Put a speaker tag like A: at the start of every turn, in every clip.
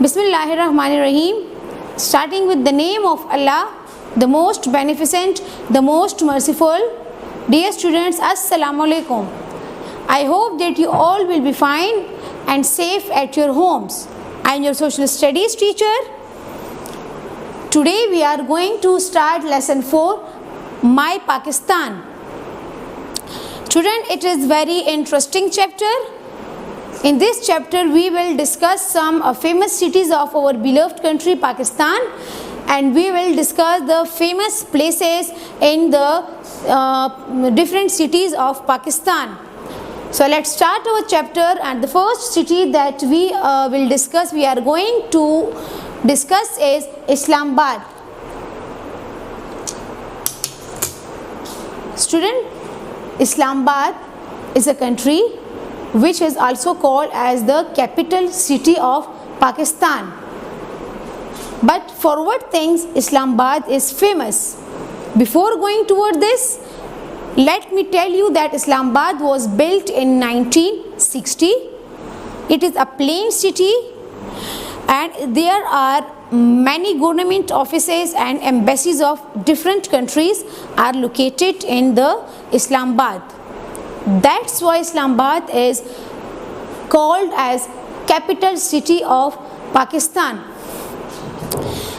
A: Bismillahirrahmanirrahim. Starting with the name of Allah, the most beneficent, the most merciful. Dear students, Assalamu alaikum. I hope that you all will be fine and safe at your homes. I am your social studies teacher. Today we are going to start lesson 4, My Pakistan. Student, it is very interesting chapter. In this chapter we will discuss some famous cities of our beloved country Pakistan, and we will discuss the famous places in the different cities of Pakistan. So let's start our chapter, and the first city that we are going to discuss is Islamabad. Student, Islamabad is a country which is also called as the capital city of Pakistan. But for what things Islamabad is famous? Before going toward this, let me tell you that Islamabad was built in 1960. It is a plain city, and there are many government offices and embassies of different countries are located in the Islamabad. That's why Islamabad is called as capital city of Pakistan.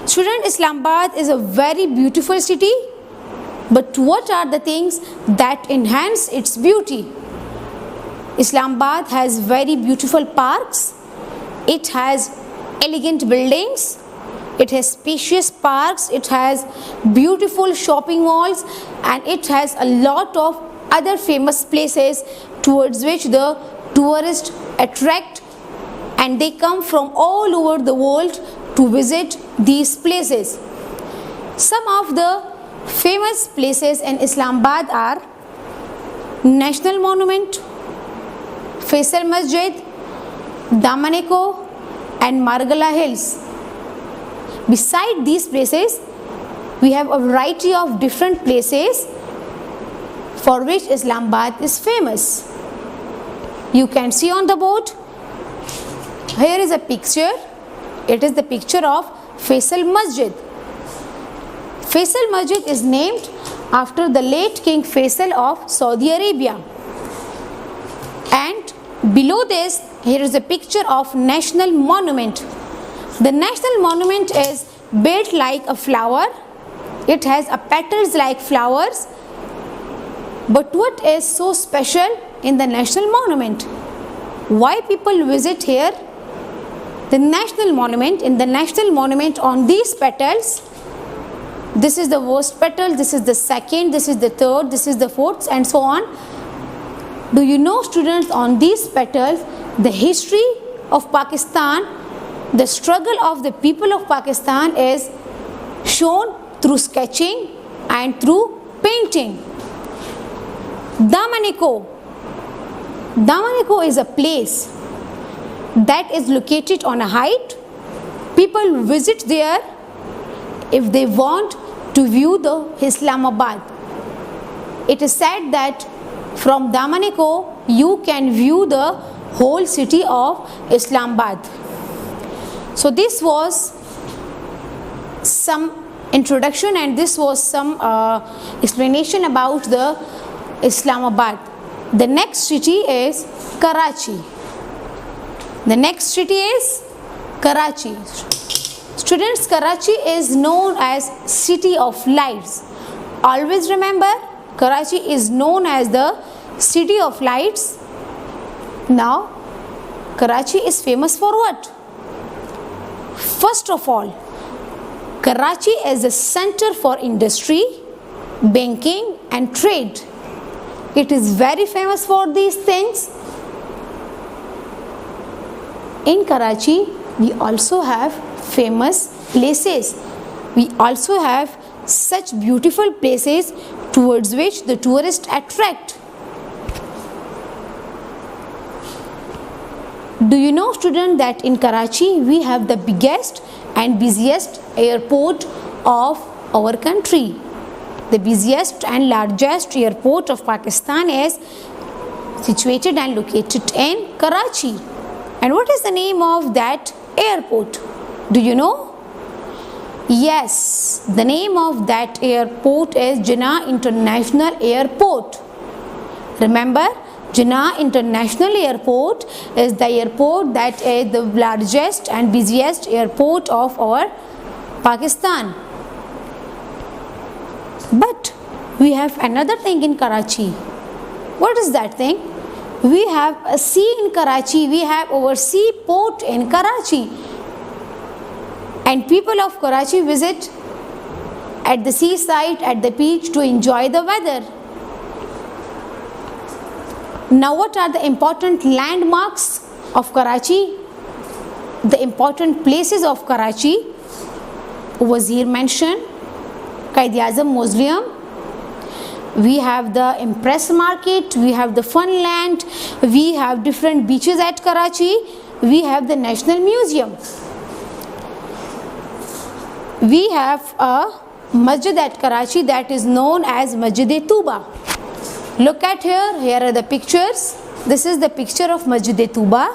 A: Student, Islamabad is a very beautiful city, but what are the things that enhance its beauty? Islamabad has very beautiful parks. It has elegant buildings. It has spacious parks. It has beautiful shopping malls, and it has a lot of other famous places towards which the tourists attract, and they come from all over the world to visit these places. Some of the famous places in Islamabad are National Monument, Faisal Masjid, Damaneko and Margala Hills. Beside these places, we have a variety of different places for which Islamabad is famous. You can see on the board, here is a picture. It is the picture of Faisal Masjid. Faisal Masjid is named after the late King Faisal of Saudi Arabia. And below this, here is a picture of National Monument. The National Monument is built like a flower. It has a petals like flowers. But what is so special in the National Monument? Why people visit here? The National Monument, in the National Monument, on these petals, this is the first petal, this is the second, this is the third, this is the fourth, and so on. Do you know, students, on these petals, the history of Pakistan, the struggle of the people of Pakistan is shown through sketching and through painting. Damaneko. Damaneko is a place that is located on a height. People visit there if they want to view the Islamabad. It is said that from Damaneko you can view the whole city of Islamabad. So this was some introduction, and this was some explanation about the Islamabad. The next city is Karachi. The next city is Karachi. Students, Karachi is known as City of Lights. Always remember, Karachi is known as the City of Lights. Now, Karachi is famous for what? First of all, Karachi is a center for industry, banking and trade. It is very famous for these things. In Karachi, we also have famous places. We also have such beautiful places towards which the tourists attract. Do you know, student, that in Karachi we have the biggest and busiest airport of our country? The busiest and largest airport of Pakistan is situated and located in Karachi. And what is the name of that airport? Do you know? Yes, the name of that airport is Jinnah International Airport. Remember, Jinnah International Airport is the airport that is the largest and busiest airport of our Pakistan. But we have another thing in Karachi. What is that thing? We have a sea in Karachi. We have our seaport in Karachi. And people of Karachi visit at the seaside, at the beach to enjoy the weather. Now, what are the important landmarks of Karachi? The important places of Karachi: Wazir Mansion, Quaid-e-Azam Mausoleum. We have the Empress Market. We have the Funland. We have different beaches at Karachi. We have the National Museum. We have a masjid at Karachi that is known as Masjid-e-Tuba. Look at here. Here are the pictures. This is the picture of Masjid-e-Tuba,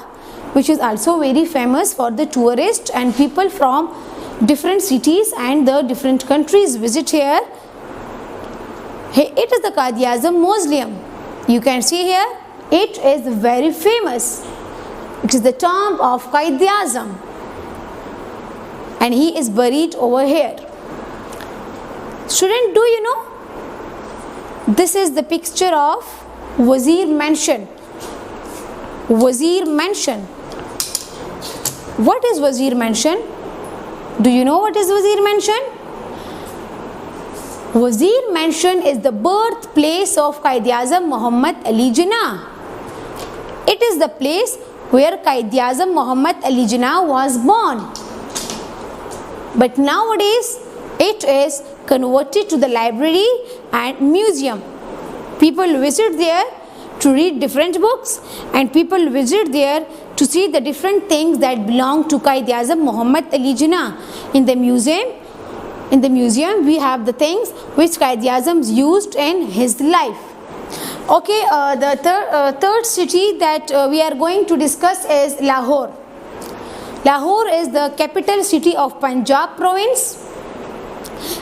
A: which is also very famous for the tourists, and people from different cities and the different countries visit here. It is the Quaid-e-Azam Mausoleum. You can see here, it is very famous. It is the tomb of Quaid-e-Azam, and he is buried over here. Student, do you know? This is the picture of Wazir Mansion. Wazir Mansion. What is Wazir Mansion? Do you know what is Wazir Mansion? Wazir Mansion is the birthplace of Quaid-e-Azam Muhammad Ali Jinnah. It is the place where Quaid-e-Azam Muhammad Ali Jinnah was born. But nowadays it is converted to the library and museum. People visit there to read different books, and people visit there to see the different things that belong to Quaid-e-Azam Muhammad Ali Jinnah. In the museum we have the things which Quaid-e-Azam used in his life. Okay, the third city that we are going to discuss is Lahore. Lahore is the capital city of Punjab province,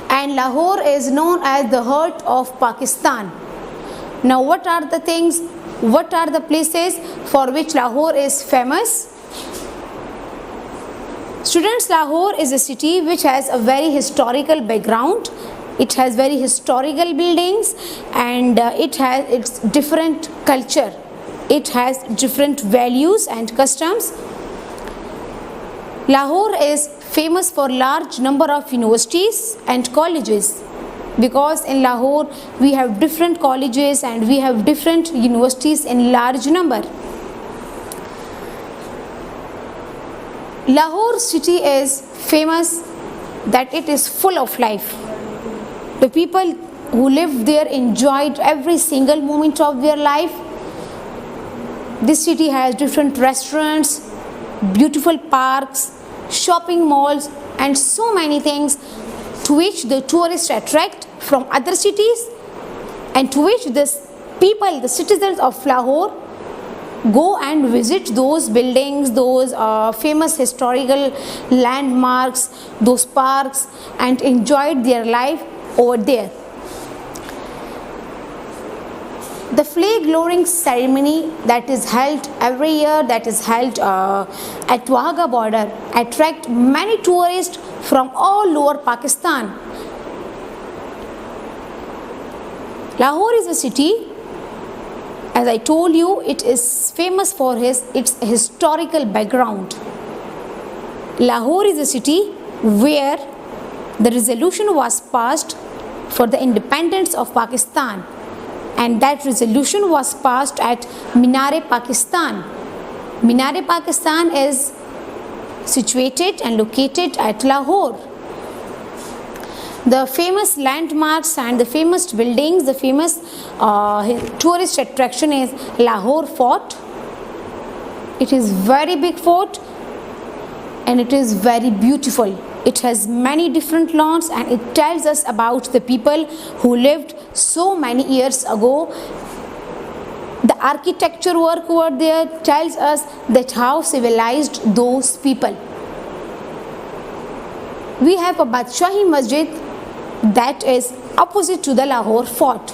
A: and Lahore is known as the heart of Pakistan. Now, what are the things, what are the places for which Lahore is famous? Students, Lahore is a city which has a very historical background. It has very historical buildings, and it has its different culture. It has different values and customs. Lahore is famous for large number of universities and colleges, because in Lahore we have different colleges and we have different universities in large number. Lahore city is famous that it is full of life. The people who live there enjoyed every single moment of their life. This city has different restaurants, beautiful parks, shopping malls, and so many things to which the tourists attract from other cities, and to which the people, the citizens of Lahore, go and visit those buildings, those famous historical landmarks, those parks, and enjoyed their life over there. The flag lowering ceremony that is held every year, that is held at Wagah border, attract many tourists from all over Pakistan. Lahore is a city, as I told you, it is famous for its historical background. Lahore is a city where the resolution was passed for the independence of Pakistan, and that resolution was passed at Minar-e-Pakistan. Minar-e-Pakistan is situated and located at Lahore. The famous landmarks and the famous buildings, the famous tourist attraction is Lahore Fort. It is very big fort and it is very beautiful. It has many different lawns, and it tells us about the people who lived so many years ago. The architecture work over there tells us that how civilized those people. we have a Badshahi Masjid that is opposite to the Lahore fort.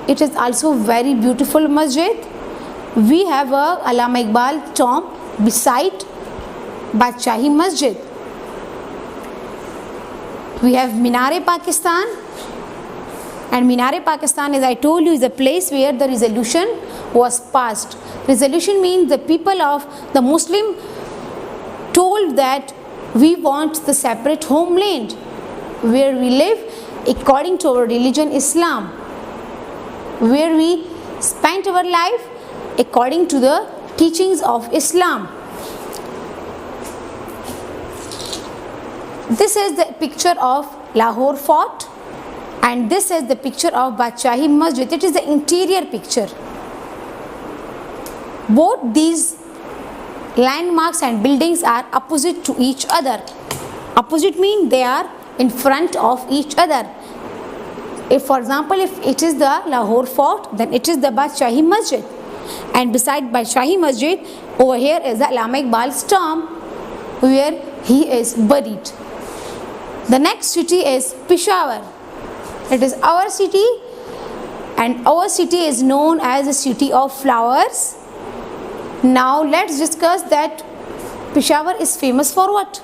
A: It is also very beautiful masjid. We have a Allama Iqbal tomb beside Badshahi Masjid. We have Minar-e-Pakistan, and Minar-e-Pakistan, as I told you, is a place where the resolution was passed. Resolution means the people of the Muslim told that we want the separate homeland where we live according to our religion Islam, where we spent our life according to the teachings of Islam. This is the picture of Lahore fort, and this is the picture of Badshahi Masjid. It is the interior picture. Both these landmarks and buildings are opposite to each other. Opposite means they are in front of each other. If, for example, if it is the Lahore fort, then it is the Badshahi Masjid, and beside Badshahi Masjid, over here is the Allama Iqbal's tomb where he is buried. The next city is Peshawar. It is our city, and our city is known as the city of flowers. Now let's discuss that Peshawar is famous for what?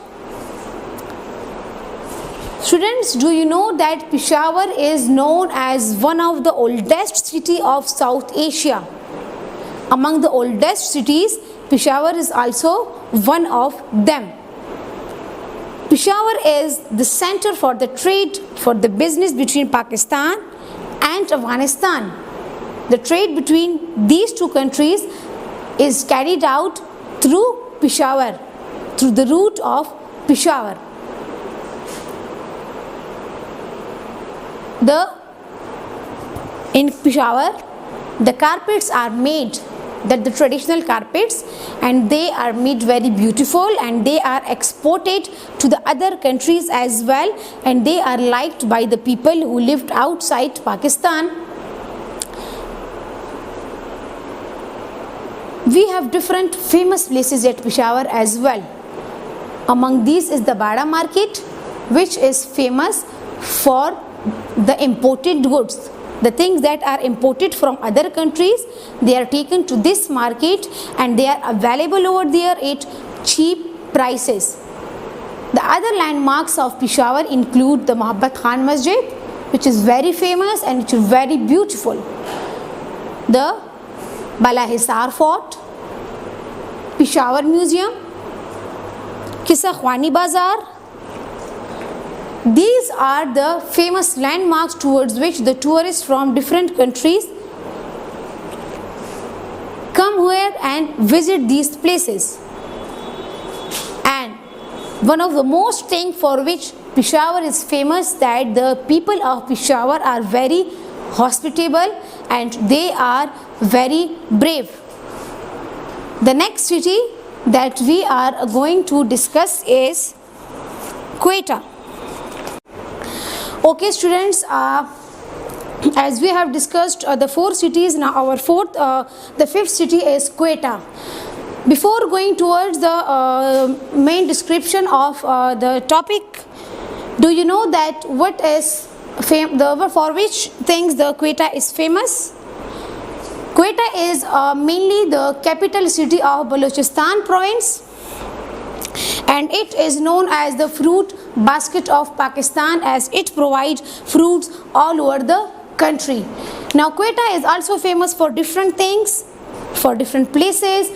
A: Students, do you know that Peshawar is known as one of the oldest city of South Asia? Among the oldest cities, Peshawar is also one of them. Peshawar is the center for the trade, for the business between Pakistan and Afghanistan. The trade between these two countries is carried out through Peshawar, through the route of Peshawar. In Peshawar, the carpets are made, that the traditional carpets, and they are made very beautiful, and they are exported to the other countries as well, and they are liked by the people who lived outside Pakistan. We have different famous places at Peshawar as well. Among these is the Bada market, which is famous for the imported goods. The things that are imported from other countries, they are taken to this market and they are available over there at cheap prices. The other landmarks of Peshawar include the Mohabbat Khan Masjid, which is very famous and which is very beautiful. The Bala Hisar Fort, Peshawar Museum, Kisa Khwani Bazaar. These are the famous landmarks towards which the tourists from different countries come here and visit these places. And one of the most things for which Peshawar is famous, that the people of Peshawar are very hospitable and they are very brave. The next city that we are going to discuss is Quetta. Okay students, as we have discussed the four cities, now our the fifth city is Quetta. Before going towards the main description of the topic, do you know that what is for which things the Quetta is famous? Quetta is mainly the capital city of Balochistan province, and it is known as the fruit basket of Pakistan, as it provides fruits all over the country. Now Quetta is also famous for different things, for different places.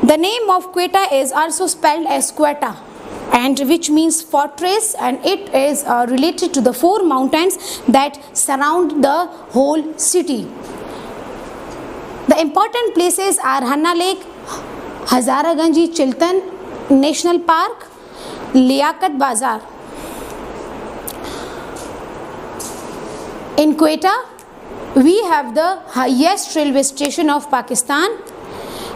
A: The name of Quetta is also spelled as Quetta, and which means fortress, and it is related to the four mountains that surround the whole city. The important places are Hanna Lake, Hazaraganji Chiltan National Park, Liaquat Bazaar. In Quetta, we have the highest railway station of Pakistan,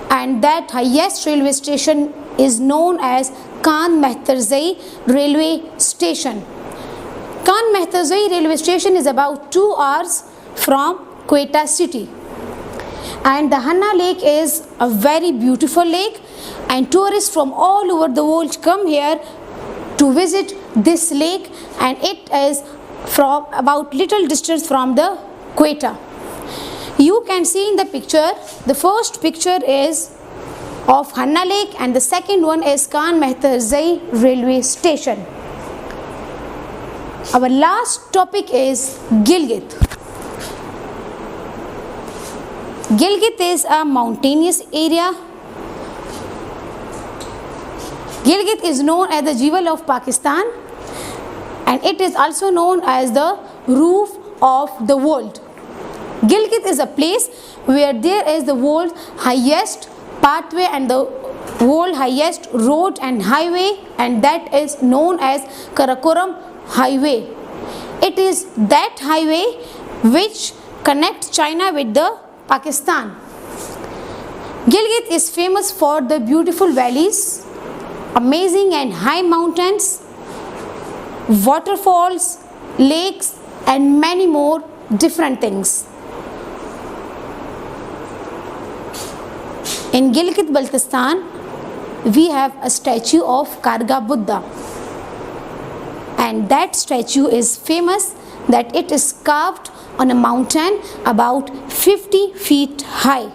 A: and that highest railway station is known as Khan Mehtarzai railway station. Khan Mehtarzai railway station is about 2 hours from Quetta city. And the Hanna Lake is a very beautiful lake, and tourists from all over the world come here to visit this lake, and it is from about little distance from the equator. You can see in the picture, the first picture is of Hanna Lake and the second one is Khan Mehtarzai railway station. Our last topic is Gilgit. Gilgit is a mountainous area. Gilgit is known as the jewel of Pakistan, and it is also known as the roof of the world. Gilgit is a place where there is the world's highest pathway and the world's highest road and highway, and that is known as Karakoram Highway. It is that highway which connects China with the Pakistan. Gilgit is famous for the beautiful valleys, amazing and high mountains, waterfalls, lakes, and many more different things. In Gilgit Baltistan, we have a statue of Karga Buddha, and that statue is famous that it is carved on a mountain about 50 feet high.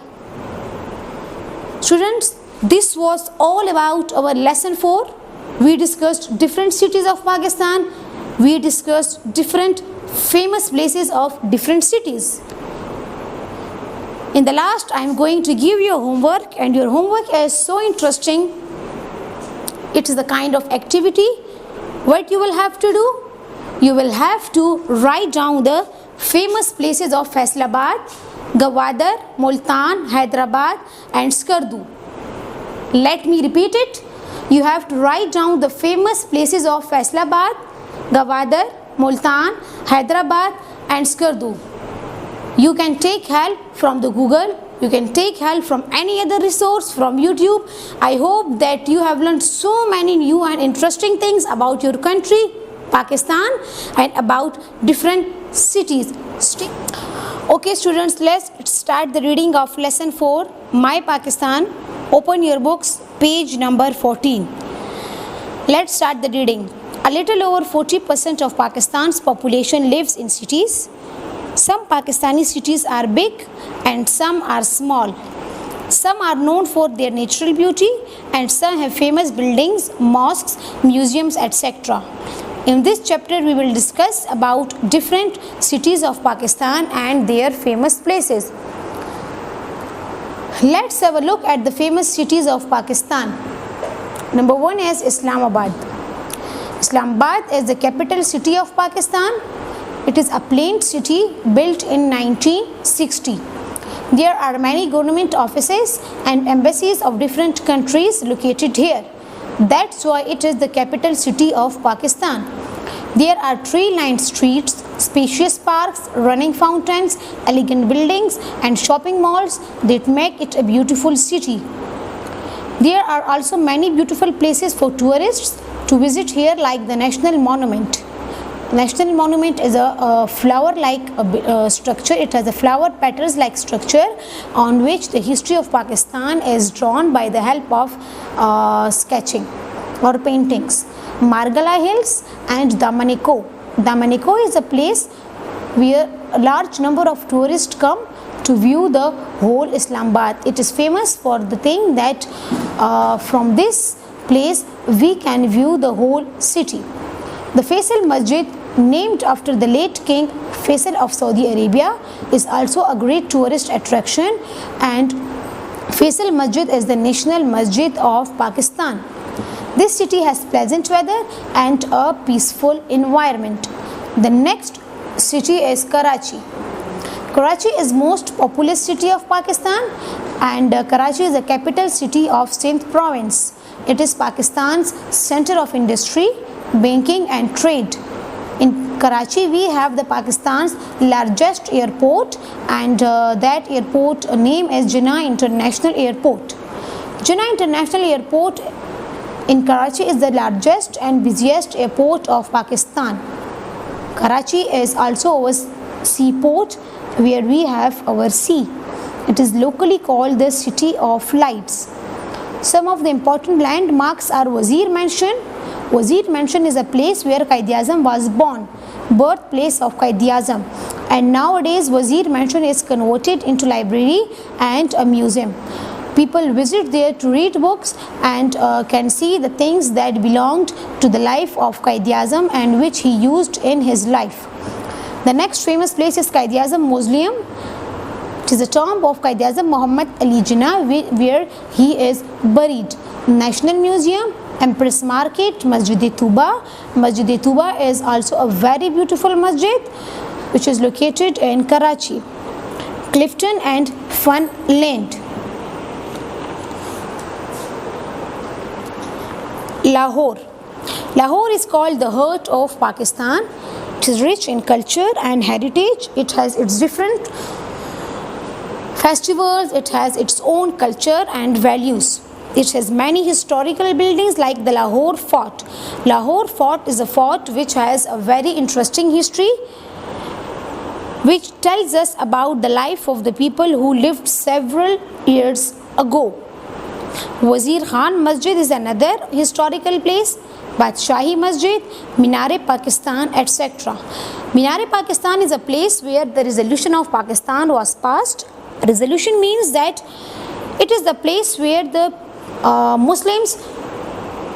A: Students, this was all about our lesson 4. We discussed different cities of Pakistan. We discussed different famous places of different cities. In the last, I am going to give you homework, and your homework is so interesting. It is the kind of activity. What you will have to do? You will have to write down the famous places of Islamabad, Gawadar, Multan, Hyderabad, and Skardu. Let me repeat it. You have to write down the famous places of Islamabad, Gawadar, Multan, Hyderabad, and Skardu. You can take help from the Google. You can take help from any other resource from YouTube. I hope that you have learned so many new and interesting things about your country, Pakistan, and about different cities. Okay students, let's start the reading of lesson 4, My Pakistan. Open your books, page number 14. Let's start the reading. A little over 40% of Pakistan's population lives in cities. Some Pakistani cities are big and some are small. Some are known for their natural beauty and some have famous buildings, mosques, museums, etc. In this chapter, we will discuss about different cities of Pakistan and their famous places. Let's have a look at the famous cities of Pakistan. Number 1 is Islamabad. Islamabad is the capital city of Pakistan. It is a planned city built in 1960. There are many government offices and embassies of different countries located here. That's why it is the capital city of Pakistan. There are tree-lined streets, spacious parks, running fountains, elegant buildings, and shopping malls that make it a beautiful city. There are also many beautiful places for tourists to visit here, like the National Monument. National Monument is a flower-like structure. It has a flower petals-like structure on which the history of Pakistan is drawn by the help of sketching or paintings. Margala Hills and Damaneko. Damaneko is a place where a large number of tourists come to view the whole Islamabad. It is famous for the thing that from this place we can view the whole city. The Faisal Masjid, named after the late King Faisal of Saudi Arabia, is also a great tourist attraction, and Faisal Masjid is the national masjid of Pakistan. This city has pleasant weather and a peaceful environment. The next city is Karachi. Karachi is most populous city of Pakistan, and Karachi is the capital city of Sindh province. It is Pakistan's center of industry, banking and trade. In Karachi, we have the Pakistan's largest airport, and that airport name is Jinnah International Airport. Jinnah International Airport in Karachi is the largest and busiest airport of Pakistan. Karachi is also our seaport where we have our sea. It is locally called the City of Lights. Some of the important landmarks are Wazir Mansion. Wazir Mansion is a place where Quaid-e-Azam was born, birthplace of Quaid-e-Azam. And nowadays Wazir Mansion is converted into library and a museum. People visit there to read books and can see the things that belonged to the life of Quaid-e-Azam and which he used in his life. The next famous place is Quaid-e-Azam Mausoleum. It is the tomb of Quaid-e-Azam Muhammad Ali Jinnah where he is buried. National Museum, Empress Market, Masjid-e-Touba. Masjid-e-Touba is also a very beautiful masjid which is located in Karachi. Clifton and Fun Land. Lahore. Lahore is called the heart of Pakistan. It is rich in culture and heritage. It has its different festivals. It has its own culture and values. It has many historical buildings like the Lahore Fort. Lahore Fort is a fort which has a very interesting history, which tells us about the life of the people who lived several years ago. Wazir Khan Masjid is another historical place. Badshahi Masjid, Minar-e-Pakistan, etc. Minar-e-Pakistan is a place where the resolution of Pakistan was passed. Resolution means that it is the place where the Muslims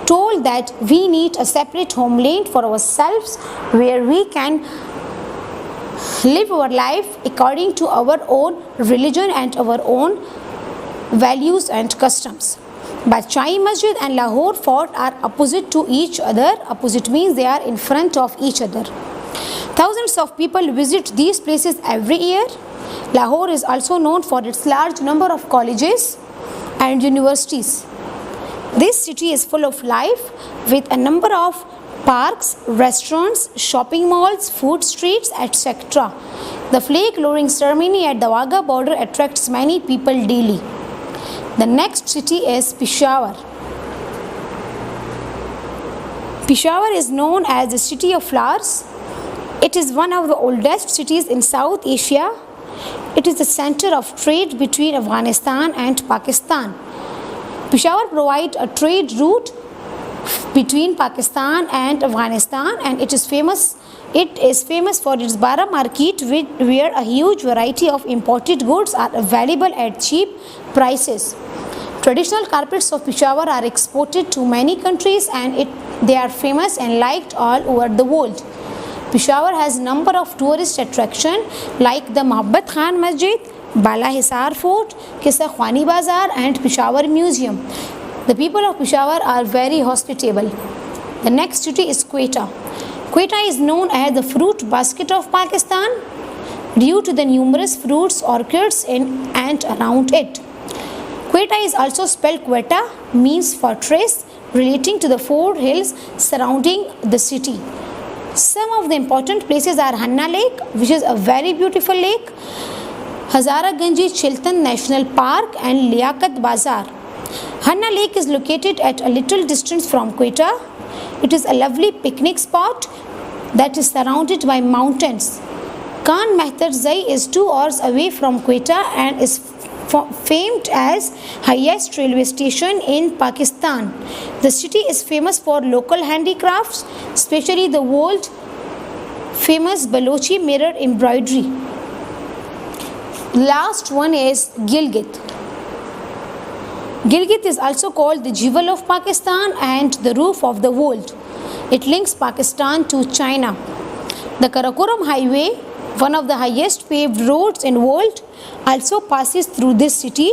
A: told that we need a separate homeland for ourselves where we can live our life according to our own religion and our own values and customs. Badshahi Masjid and Lahore Fort are opposite to each other. Opposite means they are in front of each other. Thousands of people visit these places every year. Lahore is also known for its large number of colleges and universities. This city is full of life with a number of parks, restaurants, shopping malls, food streets, etc. The flag lowering ceremony at the Wagah border attracts many people daily. The next city is Peshawar. Peshawar is known as the City of Flowers. It is one of the oldest cities in South Asia. It is the center of trade between Afghanistan and Pakistan. Peshawar provides a trade route between Pakistan and Afghanistan, and it is famous for its Bara market where a huge variety of imported goods are available at cheap prices. Traditional carpets of Peshawar are exported to many countries and they are famous and liked all over the world. Peshawar has a number of tourist attractions like the Mohabbat Khan Masjid, Bala Hisar Fort, Qissa Khwani Bazaar and Peshawar Museum. The people of Peshawar are very hospitable. The next city is Quetta. Quetta is known as the fruit basket of Pakistan due to the numerous fruits orchards in and around it. Quetta is also spelled Quetta, means fortress, relating to the 4 hills surrounding the city. Some of the important places are Hanna Lake, which is a very beautiful lake, Hazara Ganji Chiltan National Park and Liaquat Bazaar. Hanna Lake is located at a little distance from Quetta. It is a lovely picnic spot that is surrounded by mountains. Khan Mehtarzai is 2 hours away from Quetta and is famed as highest railway station in Pakistan. The city is famous for local handicrafts, especially the world famous Balochi mirror embroidery. Last one is Gilgit. Gilgit is also called the jewel of Pakistan and the roof of the world. It links Pakistan to China. The Karakoram Highway, one of the highest paved roads in the world, also passes through this city.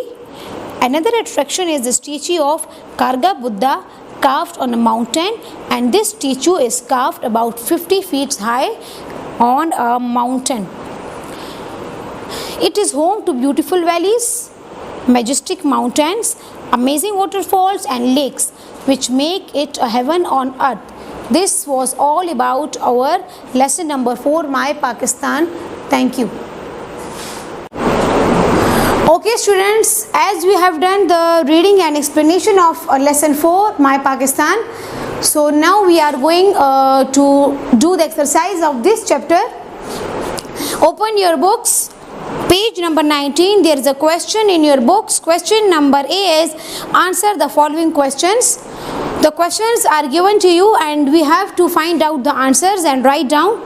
A: Another attraction is the statue of Karga Buddha carved on a mountain, and this statue is carved about 50 feet high on a mountain. It is home to beautiful valleys, majestic mountains, amazing waterfalls and lakes which make it a heaven on earth. This was all about our lesson number 4, My Pakistan. Thank you. Okay students, as we have done the reading and explanation of lesson 4, My Pakistan. So now we are going to do the exercise of this chapter. Open your books. Page number 19, there is a question in your books. Question number A is answer the following questions. The questions are given to you and we have to find out the answers and write down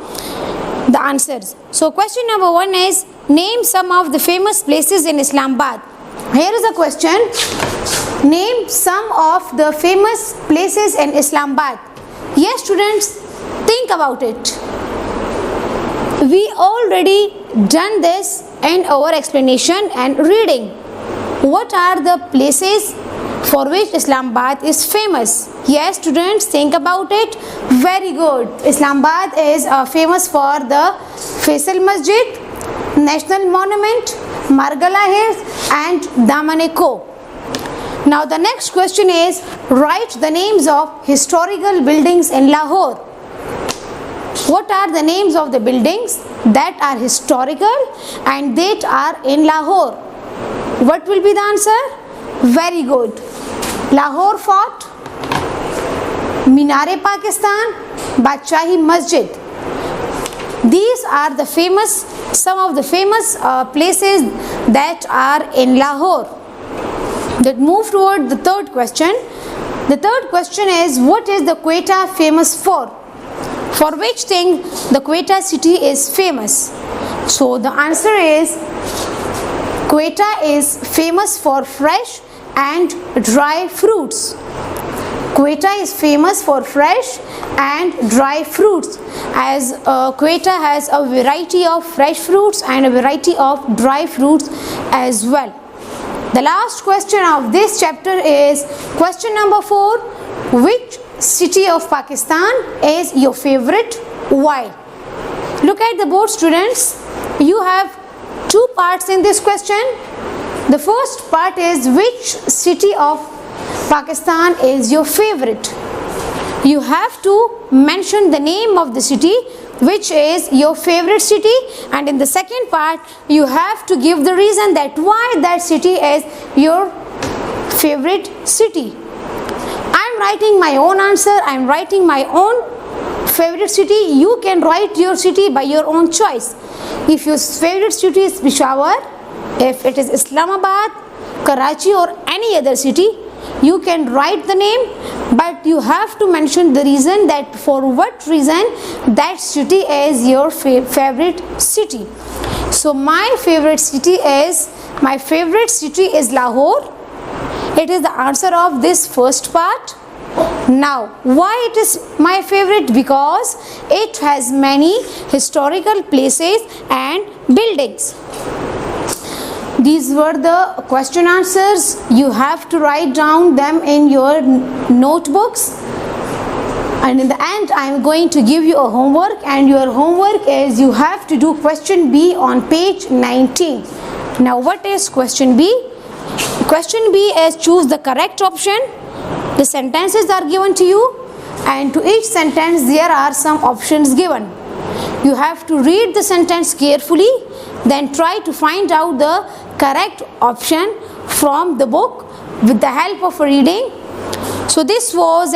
A: the answers. So question number 1 is name some of the famous places in Islamabad. Here is a question. Name some of the famous places in Islamabad. Yes, students, think about it. We already done this in our explanation and reading. What are the places for which Islamabad is famous? Yes, students, think about it. Very good. Islamabad is famous for the Faisal Masjid, National Monument, Margala Hills and Daman-e-Ko. Now the next question is write the names of historical buildings in Lahore. What are the names of the buildings that are historical and that are in Lahore? What will be the answer? Very good. Lahore Fort, Minar-e Pakistan, Badshahi Masjid. These are the some of the famous places that are in Lahore. Let's move toward the third question. The third question is what is the Quetta famous for? For which thing the Quetta city is famous? So the answer is Quetta is famous for fresh and dry fruits. Quetta is famous for fresh and dry fruits, as Quetta has a variety of fresh fruits and a variety of dry fruits as well. The last question of this chapter is question number 4. Which city of Pakistan is your favorite? Why? Look at the board, students. You have two parts in this question. The first part is which city of Pakistan is your favorite. You have to mention the name of the city which is your favorite city, and in the second part you have to give the reason that why that city is your favorite city. I am writing my own answer. I am writing my own favorite city. You can write your city by your own choice. If your favorite city is Peshawar, if it is Islamabad, Karachi or any other city, you can write the name, but you have to mention the reason that for what reason that city is your favorite city. So my favorite city is Lahore. It is the answer of this first part. Now, why it is my favorite? Because it has many historical places and buildings. These were the question answers. You have to write down them in your notebooks. And in the end, I am going to give you a homework, and your homework is you have to do question B on page 19. Now, what is question B? Question B is choose the correct option. The sentences are given to you, and to each sentence there are some options given. You have to read the sentence carefully, then try to find out the correct option from the book with the help of reading. So this was